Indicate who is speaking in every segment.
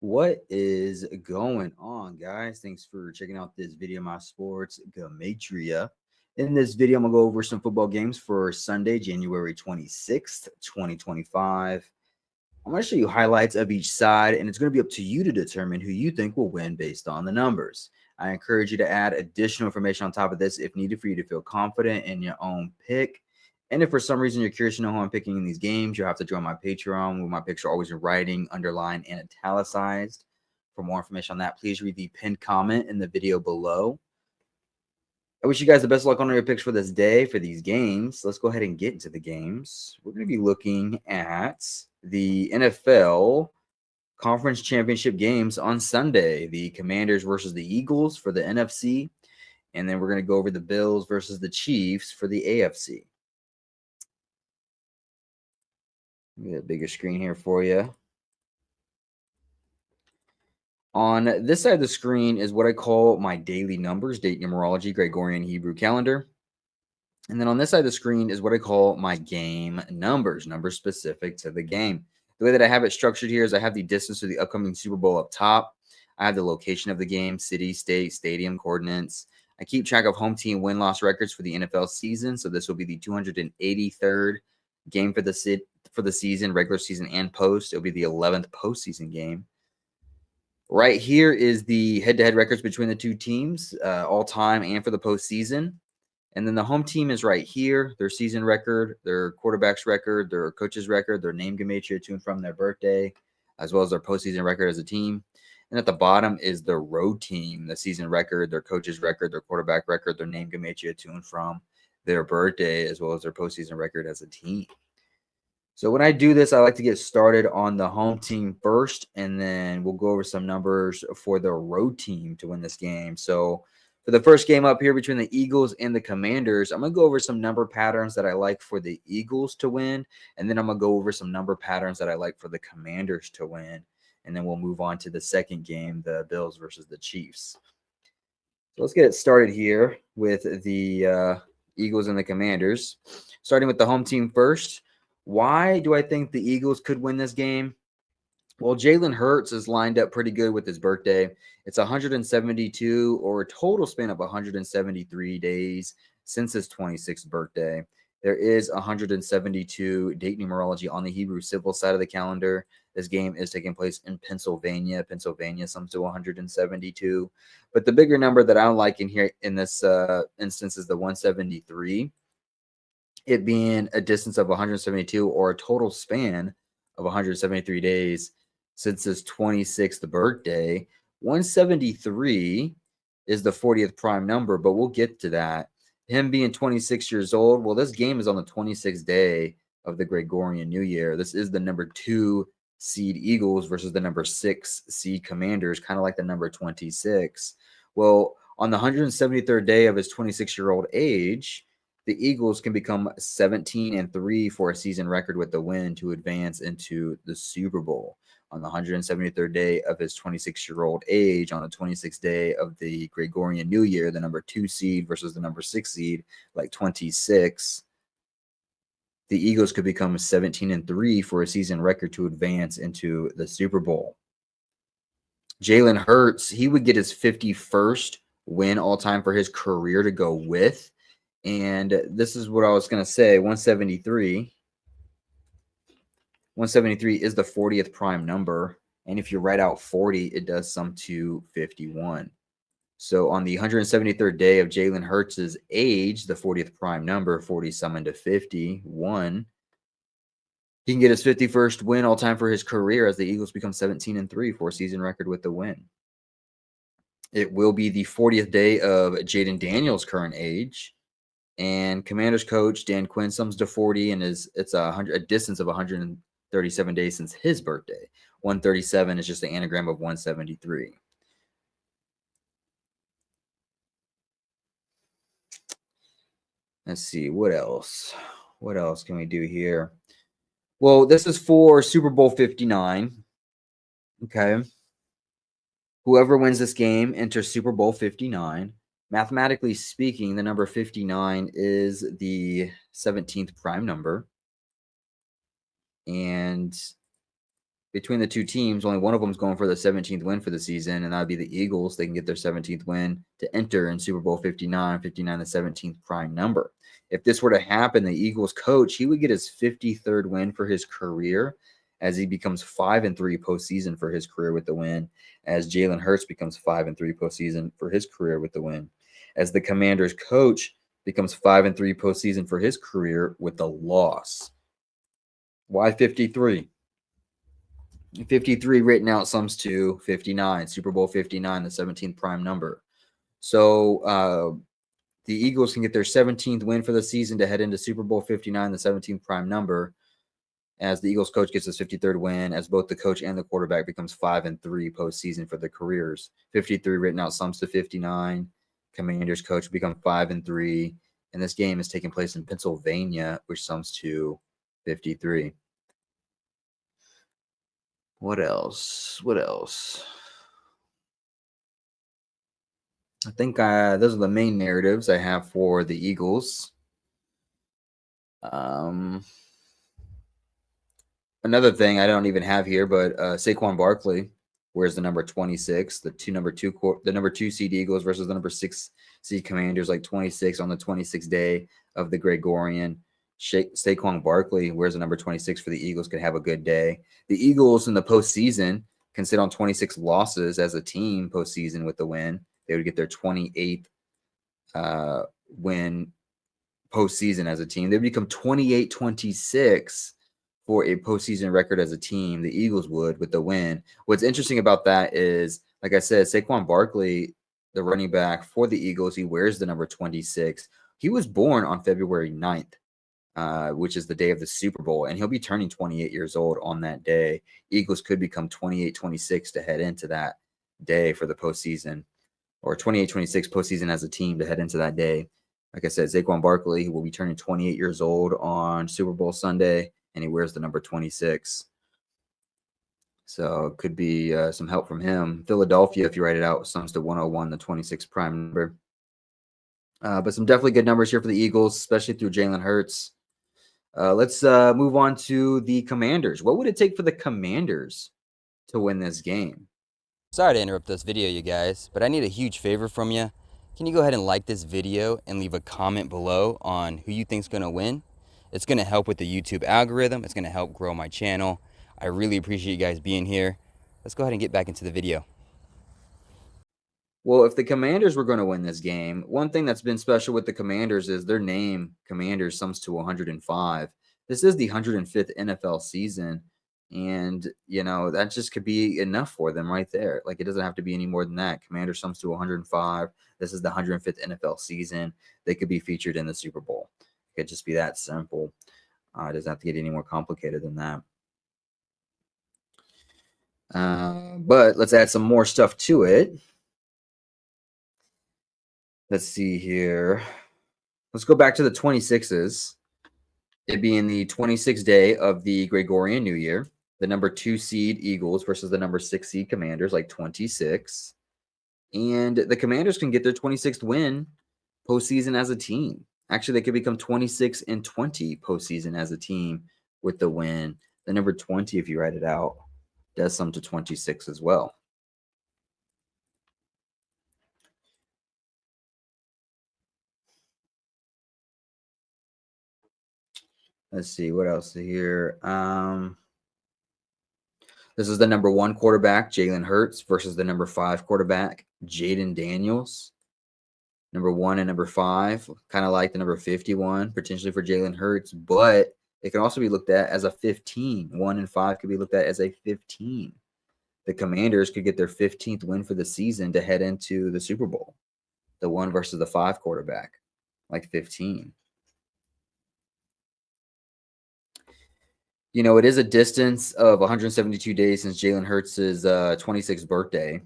Speaker 1: What is going on, guys? Thanks for checking out this video, my sports Gematria. In this video, I'm going to go over some football games for Sunday, January 26th, 2025. I'm going to show you highlights of each side, and it's going to be up to you to determine who you think will win based on the numbers. I encourage you to add additional information on top of this if needed for you to feel confident in your own pick. And if for some reason you're curious to know who I'm picking in these games, you'll have to join my Patreon, where my picks are always in writing, underlined, and italicized. For more information on that, please read the pinned comment in the video below. I wish you guys the best luck on your picks for this day for these games. Let's go ahead and get into the games. We're going to be looking at the NFL Conference Championship games on Sunday. The Commanders versus the Eagles for the NFC. And then we're going to go over the Bills versus the Chiefs for the AFC. Get a bigger screen here for you. On this side of the screen is what I call my daily numbers, date numerology, Gregorian Hebrew calendar. And then on this side of the screen is what I call my game numbers specific to the game. The way that I have it structured here is I have the distance to the upcoming Super Bowl up top. I have the location of the game, city, state, stadium coordinates. I keep track of home team win-loss records for the NFL season. So this will be the 283rd game for the season, regular season and post. It'll be the 11th postseason game. Right here is the head-to-head records between the two teams, all time and for the postseason. And then the home team is right here, their season record, their quarterback's record, their coach's record, their name Gematria to and from their birthday, as well as their postseason record as a team. And at the bottom is the road team, the season record, their coach's record, their quarterback record, their name Gematria to and from their birthday, as well as their postseason record as a team. So when I do this, I like to get started on the home team first, and then we'll go over some numbers for the road team to win this game. So for the first game up here between the Eagles and the Commanders, I'm going to go over some number patterns that I like for the Eagles to win, and then I'm going to go over some number patterns that I like for the Commanders to win, and then we'll move on to the second game, the Bills versus the Chiefs. So let's get it started here with the Eagles and the Commanders. Starting with the home team first. Why do I think the Eagles could win this game? Well, Jalen Hurts is lined up pretty good with his birthday. It's 172 or a total span of 173 days since his 26th birthday. There is 172 date numerology on the Hebrew civil side of the calendar. This game is taking place in Pennsylvania. Pennsylvania sums to 172. But the bigger number that I like in here in this instance is the 173. It being a distance of 172 or a total span of 173 days since his 26th birthday. 173 is the 40th prime number, but we'll get to that. Him being 26 years old, well, this game is on the 26th day of the Gregorian New Year. This is the number 2 seed Eagles versus the number 6 seed Commanders, kind of like the number 26. Well, on the 173rd day of his 26-year-old age, the Eagles can become 17-3 for a season record with the win to advance into the Super Bowl. On the 173rd day of his 26-year-old age, on the 26th day of the Gregorian New Year, the number 2 seed versus the number 6 seed, like 26, the Eagles could become 17-3 for a season record to advance into the Super Bowl. Jalen Hurts, he would get his 51st win all time for his career to go with. And this is what I was going to say, 173 is the 40th prime number. And if you write out 40, it does sum to 51. So on the 173rd day of Jalen Hurts' age, the 40th prime number, 40 summoned to 51, he can get his 51st win all time for his career as the Eagles become 17-3 for a season record with the win. It will be the 40th day of Jaden Daniels' current age. And Commanders coach Dan Quinn sums to 40, and it's a distance of 137 days since his birthday. 137 is just the anagram of 173. Let's see, what else? What else can we do here? Well, this is for Super Bowl 59. Okay. Whoever wins this game enters Super Bowl 59. Mathematically speaking, the number 59 is the 17th prime number. And between the two teams, only one of them is going for the 17th win for the season, and that would be the Eagles. They can get their 17th win to enter in Super Bowl 59, 59, the 17th prime number. If this were to happen, the Eagles coach, he would get his 53rd win for his career as he becomes 5-3 postseason for his career with the win, as Jalen Hurts becomes 5-3 postseason for his career with the win, as the Commanders coach becomes 5-3 postseason for his career with the loss. Why 53? 53 written out sums to 59, Super Bowl 59, the 17th prime number. So the Eagles can get their 17th win for the season to head into Super Bowl 59, the 17th prime number, as the Eagles coach gets his 53rd win, as both the coach and the quarterback becomes 5-3 postseason for their careers. 53 written out sums to 59. Commanders coach become 5-3, and this game is taking place in Pennsylvania, which sums to 53. What else? I think those are the main narratives I have for the Eagles. Another thing I don't even have here, but Saquon Barkley wears the number 26. The number two seed Eagles versus the number 6 seed Commanders, like 26 on the 26th day of the Gregorian. Saquon Barkley wears the number 26 for the Eagles. Could have a good day. The Eagles in the postseason can sit on 26 losses as a team postseason with the win. They would get their 28th win postseason as a team. They would become 28-26 for a postseason record as a team. The Eagles would with the win. What's interesting about that is, like I said, Saquon Barkley, the running back for the Eagles, he wears the number 26. He was born on February 9th, which is the day of the Super Bowl, and he'll be turning 28 years old on that day. Eagles could become 28-26 to head into that day for the postseason, or 28-26 postseason as a team to head into that day. Like I said, Saquon Barkley will be turning 28 years old on Super Bowl Sunday, and he wears the number 26. So it could be some help from him. Philadelphia, if you write it out, sums to 101, the 26 prime number. But some definitely good numbers here for the Eagles, especially through Jalen Hurts. Let's move on to the Commanders. What would it take for the Commanders to win this game?
Speaker 2: Sorry to interrupt this video, you guys, but I need a huge favor from you. Can you go ahead and like this video and leave a comment below on who you think's going to win? It's going to help with the YouTube algorithm. It's going to help grow my channel. I really appreciate you guys being here. Let's go ahead and get back into the video.
Speaker 1: Well, if the Commanders were going to win this game, one thing that's been special with the Commanders is their name, Commanders, sums to 105. This is the 105th NFL season, and that just could be enough for them right there. Like, it doesn't have to be any more than that. Commanders sums to 105. This is the 105th NFL season. They could be featured in the Super Bowl. It could just be that simple. It doesn't have to get any more complicated than that. But let's add some more stuff to it. Let's see here. Let's go back to the 26s. It being the 26th day of the Gregorian New Year. The number 2 seed Eagles versus the number 6 seed Commanders, like 26. And the Commanders can get their 26th win postseason as a team. Actually, they could become 26-20 postseason as a team with the win. The number 20, if you write it out, does sum to 26 as well. Let's see what else here. This is the number 1 quarterback, Jalen Hurts, versus the number 5 quarterback, Jaden Daniels. Number 1 and number 5, kind of like the number 51, potentially for Jalen Hurts, but it can also be looked at as a 15. 1 and 5 could be looked at as a 15. The Commanders could get their 15th win for the season to head into the Super Bowl. The 1 versus the 5 quarterback, like 15. It is a distance of 172 days since Jalen Hurts' 26th birthday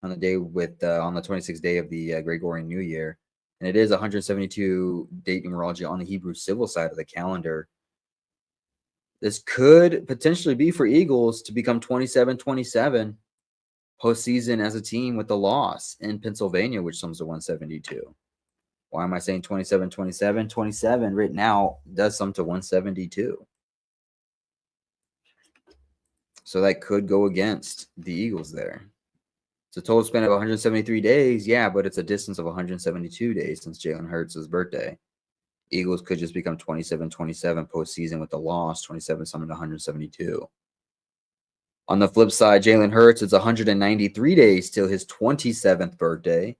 Speaker 1: on the 26th day of the Gregorian New Year. And it is 172 date numerology on the Hebrew civil side of the calendar. This could potentially be for Eagles to become 27-27 postseason as a team with the loss in Pennsylvania, which sums to 172. Why am I saying 27-27? 27 written out does sum to 172. So that could go against the Eagles there. It's a total span of 173 days, yeah, but it's a distance of 172 days since Jalen Hurts' birthday. Eagles could just become 27-27 postseason with the loss, 27 something to 172. On the flip side, Jalen Hurts, it's 193 days till his 27th birthday.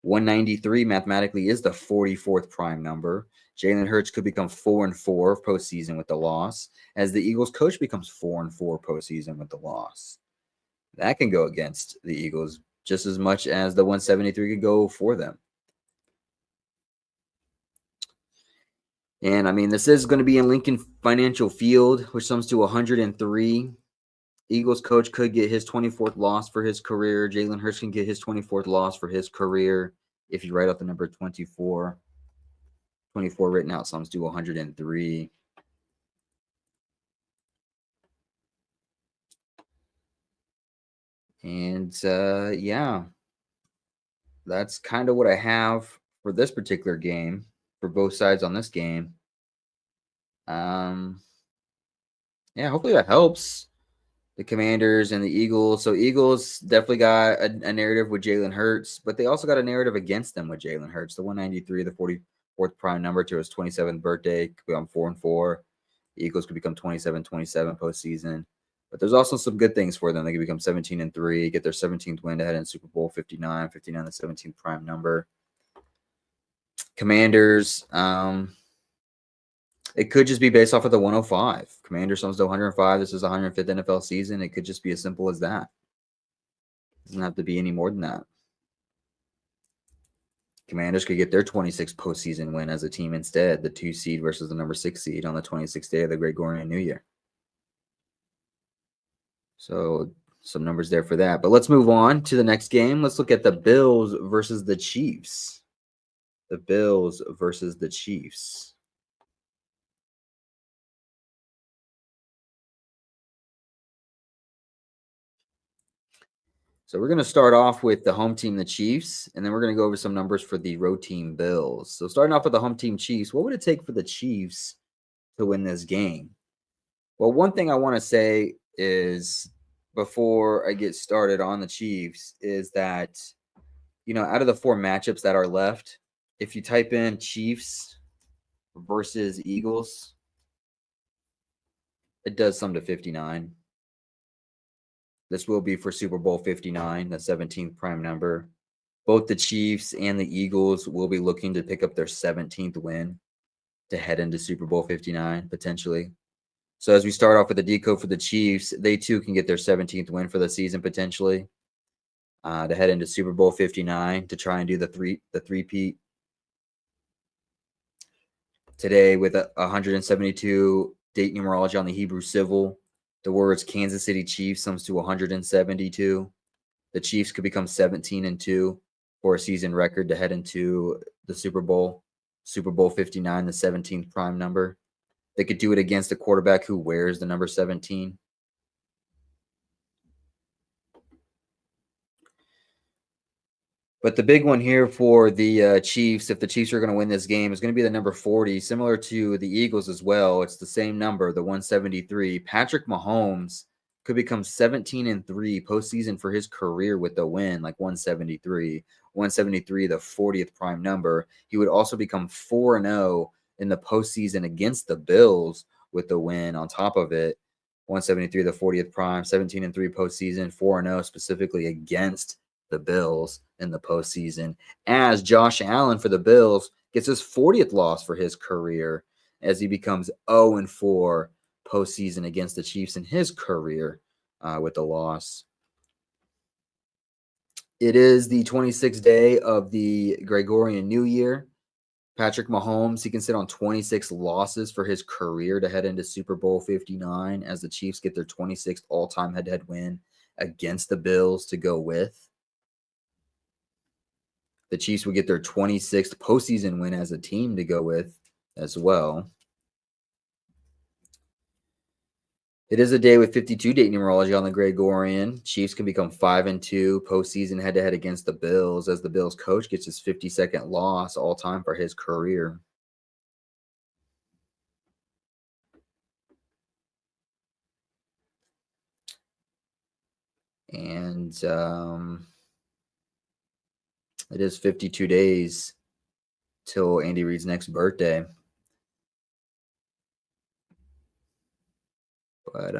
Speaker 1: 193 mathematically is the 44th prime number. Jalen Hurts could become 4-4 postseason with the loss, as the Eagles coach becomes 4-4 postseason with the loss. That can go against the Eagles just as much as the 173 could go for them. And I mean, this is going to be in Lincoln Financial Field, which sums to 103. Eagles coach could get his 24th loss for his career. Jalen Hurts can get his 24th loss for his career if you write out the number 24. 24 written out sums to 103. And yeah, that's kind of what I have for this particular game, for both sides on this game. Yeah, hopefully that helps the Commanders and the Eagles. So Eagles definitely got a narrative with Jalen Hurts, but they also got a narrative against them with Jalen Hurts. The 193, the 44th prime number to his 27th birthday, could become 4-4. The Eagles could become 27-27 postseason. But there's also some good things for them. They could become 17-3, get their 17th win to head in Super Bowl 59, 59 the 17th prime number. Commanders, it could just be based off of the 105. Commanders sums to 105. This is the 105th NFL season. It could just be as simple as that. It doesn't have to be any more than that. Commanders could get their 26th postseason win as a team instead, the 2 seed versus the number 6 seed on the 26th day of the Gregorian New Year. So some numbers there for that. But let's move on to the next game. Let's look at the Bills versus the Chiefs. The Bills versus the Chiefs. So we're going to start off with the home team, the Chiefs, and then we're going to go over some numbers for the road team, Bills. So starting off with the home team, Chiefs, what would it take for the Chiefs to win this game? Well, one thing I want to say is, before I get started on the Chiefs, is that, out of the 4 matchups that are left, if you type in Chiefs versus Eagles, it does sum to 59. This will be for Super Bowl 59, the 17th prime number. Both the Chiefs and the Eagles will be looking to pick up their 17th win to head into Super Bowl 59, potentially. So as we start off with the decode for the Chiefs, they too can get their 17th win for the season, potentially, to head into Super Bowl 59 to try and do the three-peat. Today, with 172 date numerology on the Hebrew Civil, the words Kansas City Chiefs sums to 172. The Chiefs could become 17-2 for a season record to head into the Super Bowl 59, the 17th prime number. They could do it against a quarterback who wears the number 17. But the big one here for the Chiefs, if the Chiefs are going to win this game, is going to be the number 40, similar to the Eagles as well. It's the same number, the 173. Patrick Mahomes could become 17-3 postseason for his career with the win, like 173. 173, the 40th prime number. He would also become 4-0 in the postseason against the Bills with the win on top of it. 173, the 40th prime, 17-3 postseason, 4-0 specifically against the Bills in the postseason, as Josh Allen for the Bills gets his 40th loss for his career as he becomes 0-4 postseason against the Chiefs in his career with the loss. It is the 26th day of the Gregorian New Year. Patrick Mahomes, he can sit on 26 losses for his career to head into Super Bowl 59 as the Chiefs get their 26th all-time head-to-head win against the Bills to go with. The Chiefs would get their 26th postseason win as a team to go with as well. It is a day with 52 date numerology on the Gregorian. Chiefs can become 5-2 postseason head-to-head against the Bills as the Bills coach gets his 52nd loss all-time for his career. And it is 52 days till Andy Reid's next birthday. But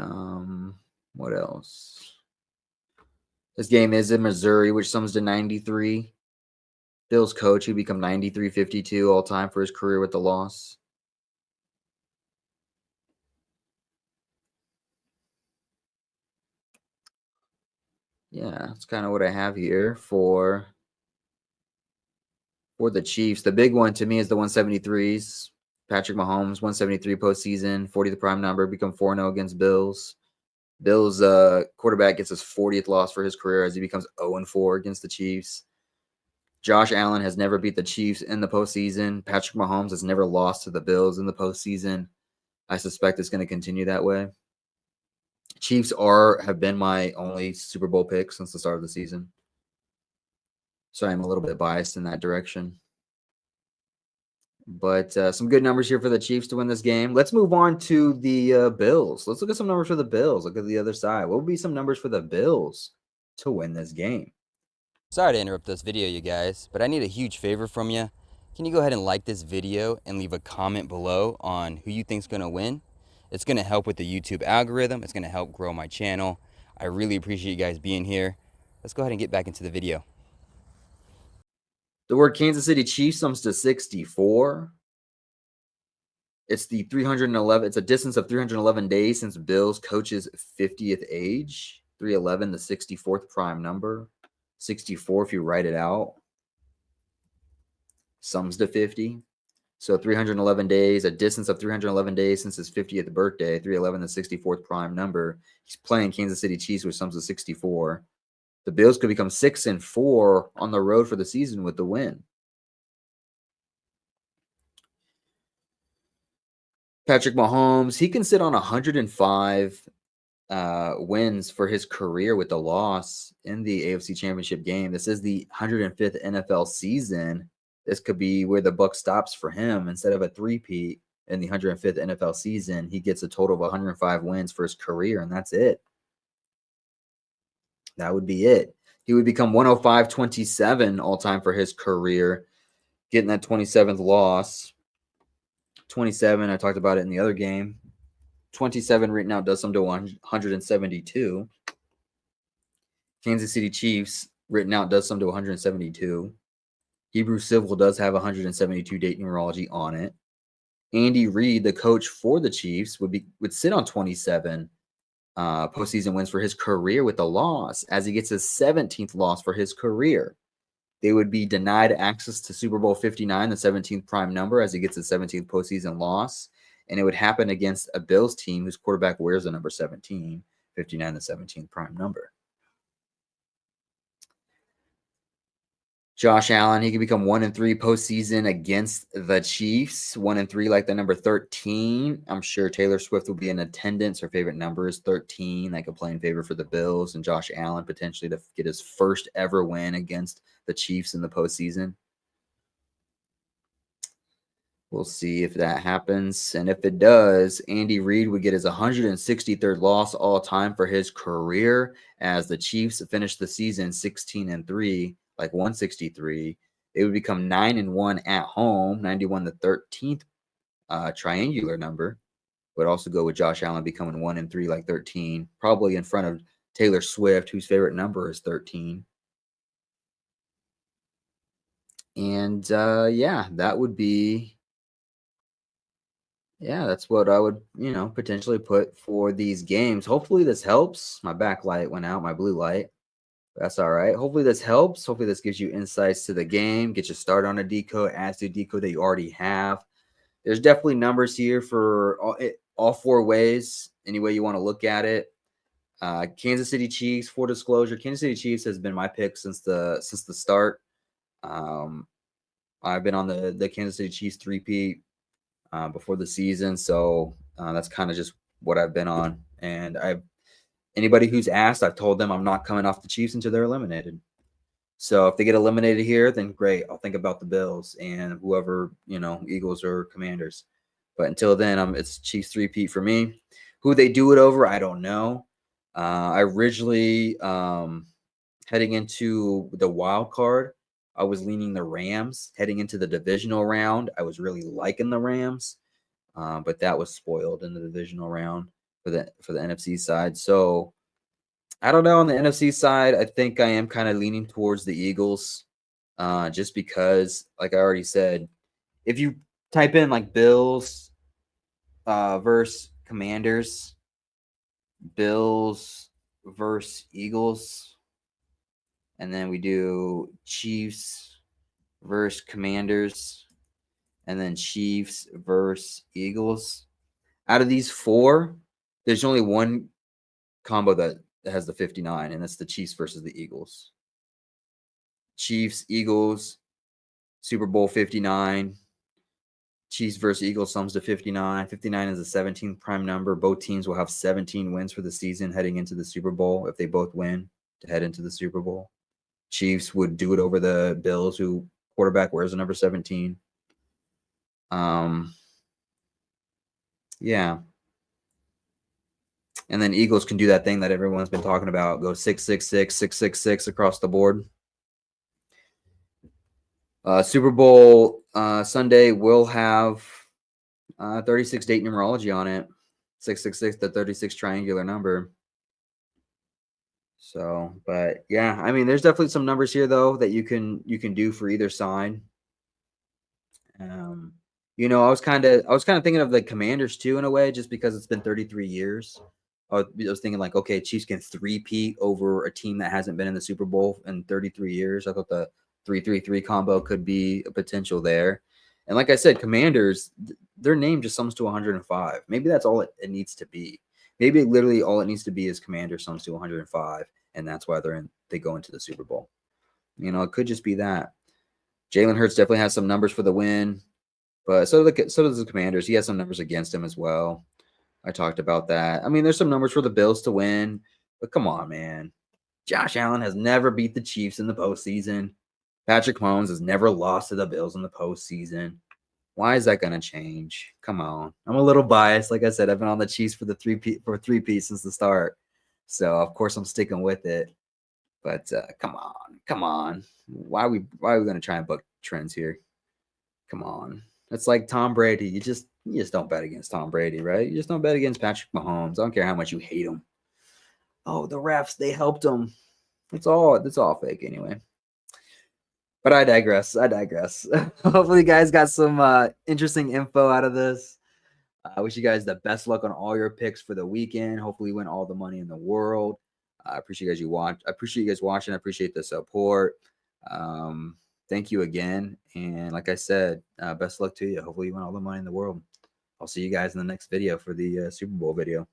Speaker 1: what else? This game is in Missouri, which sums to 93. Bills coach who become 93-52 all time for his career with the loss. Yeah, that's kind of what I have here for the Chiefs. The big one to me is the 173s. Patrick Mahomes, 173 postseason, 40 the prime number, become 4-0 against Bills. Bills quarterback gets his 40th loss for his career as he becomes 0-4 against the Chiefs. Josh Allen has never beat the Chiefs in the postseason. Patrick Mahomes has never lost to the Bills in the postseason. I suspect it's going to continue that way. Chiefs have been my only Super Bowl pick since the start of the season. So I'm a little bit biased in that direction. But some good numbers here for the Chiefs to win this game. Let's move on to the Bills. Let's look at some numbers for the Bills. Look at the other side. What would be some numbers for the Bills to win this game?
Speaker 2: Sorry to interrupt this video, you guys, but I need a huge favor from you. Can you go ahead and like this video and leave a comment below on who you think's going to win? It's going to help with the YouTube algorithm. It's going to help grow my channel. I really appreciate you guys being here. Let's go ahead and get back into the video.
Speaker 1: The word Kansas City Chiefs sums to 64. It's the 311. It's a distance of 311 days since Bills coach's 50th age. 311, the 64th prime number. 64, if you write it out, sums to 50. So 311 days, a distance of 311 days since his 50th birthday. 311, the 64th prime number. He's playing Kansas City Chiefs, which sums to 64. The Bills could become 6-4 on the road for the season with the win. Patrick Mahomes, he can sit on 105 wins for his career with the loss in the AFC Championship game. This is the 105th NFL season. This could be where the buck stops for him. Instead of a three-peat in the 105th NFL season, he gets a total of 105 wins for his career, and that's it. That would be it. He would become 105-27 all-time for his career, getting that 27th loss. 27, I talked about it in the other game. 27 written out does some to 172. Kansas City Chiefs written out does some to 172. Hebrew Civil does have 172 date numerology on it. Andy Reid, the coach for the Chiefs, would sit on 27 postseason wins for his career with a loss, as he gets his 17th loss for his career. They would be denied access to Super Bowl 59, the 17th prime number, as he gets his 17th postseason loss. And it would happen against a Bills team whose quarterback wears the number 17, 59, the 17th prime number. Josh Allen, he could become 1-3 postseason against the Chiefs. 1-3, like the number 13. I'm sure Taylor Swift will be in attendance. Her favorite number is 13. That could play in favor for the Bills, and Josh Allen potentially to get his first ever win against the Chiefs in the postseason. We'll see if that happens. And if it does, Andy Reid would get his 163rd loss all time for his career, as the Chiefs finished the season 16-3, like 163. They would become 9-1 at home, 91 the 13th triangular number. Would also go with Josh Allen becoming 1-3, like 13, probably in front of Taylor Swift, whose favorite number is 13. And yeah, that would be. Yeah, that's what I would, potentially put for these games. Hopefully this helps. My backlight went out, my blue light. That's all right. Hopefully this helps. Hopefully this gives you insights to the game, get you started on a decode, adds to a decode that you already have. There's definitely numbers here for all four ways, any way you want to look at it. Kansas City Chiefs, for disclosure, Kansas City Chiefs has been my pick since the start. I've been on the Kansas City Chiefs three-peat before the season. So that's kind of just what I've been on. And anybody who's asked, I've told them I'm not coming off the Chiefs until they're eliminated. So if they get eliminated here, then great. I'll think about the Bills and whoever, Eagles or Commanders. But until then, it's Chiefs three-peat for me. Who they do it over, I don't know. I originally, heading into the wild card, I was leaning the Rams. Heading into the divisional round, I was really liking the Rams, but that was spoiled in the divisional round for the NFC side. So I don't know. On the NFC side, I think I am kind of leaning towards the Eagles, just because, like I already said, if you type in like Bills versus Commanders, Bills versus Eagles, and then we do Chiefs versus Commanders, and then Chiefs versus Eagles. Out of these four, there's only one combo that has the 59, and that's the Chiefs versus the Eagles. Chiefs, Eagles, Super Bowl 59. Chiefs versus Eagles sums to 59. 59 is the 17th prime number. Both teams will have 17 wins for the season heading into the Super Bowl if they both win to head into the Super Bowl. Chiefs would do it over the Bills, who quarterback wears the number 17. Yeah. And then Eagles can do that thing that everyone's been talking about, go 666, 666 across the board. Super Bowl Sunday will have 36 date numerology on it. 666, the 36 triangular number. So, but yeah, I mean, there's definitely some numbers here though that you can do for either side. Um, I was kind of thinking of the Commanders too in a way, just because it's been 33 years. I was thinking like, okay, Chiefs can three-peat over a team that hasn't been in the Super Bowl in 33 years. I thought the 3-3-3 combo could be a potential there. And like I said, Commanders, their name just sums to 105. Maybe that's all it needs to be. Maybe literally all it needs to be is Commander sums to 105, and that's why they go into the Super Bowl. It could just be that. Jalen Hurts definitely has some numbers for the win, but so does the Commanders. He has some numbers against him as well. I talked about that. I mean, there's some numbers for the Bills to win, but come on, man. Josh Allen has never beat the Chiefs in the postseason. Patrick Mahomes has never lost to the Bills in the postseason. Why is that going to change? Come on. I'm a little biased. Like I said, I've been on the Chiefs for the three-peat since the start. So, of course, I'm sticking with it. But come on. Why are we going to try and book trends here? Come on. It's like Tom Brady. You just don't bet against Tom Brady, right? You just don't bet against Patrick Mahomes. I don't care how much you hate him. Oh, the refs, they helped him. It's all fake anyway. But I digress. Hopefully you guys got some interesting info out of this. I wish you guys the best luck on all your picks for the weekend. Hopefully, you win all the money in the world. I appreciate you guys. I appreciate you guys watching. I appreciate the support. Thank you again. And like I said, best luck to you. Hopefully, you win all the money in the world. I'll see you guys in the next video for the Super Bowl video.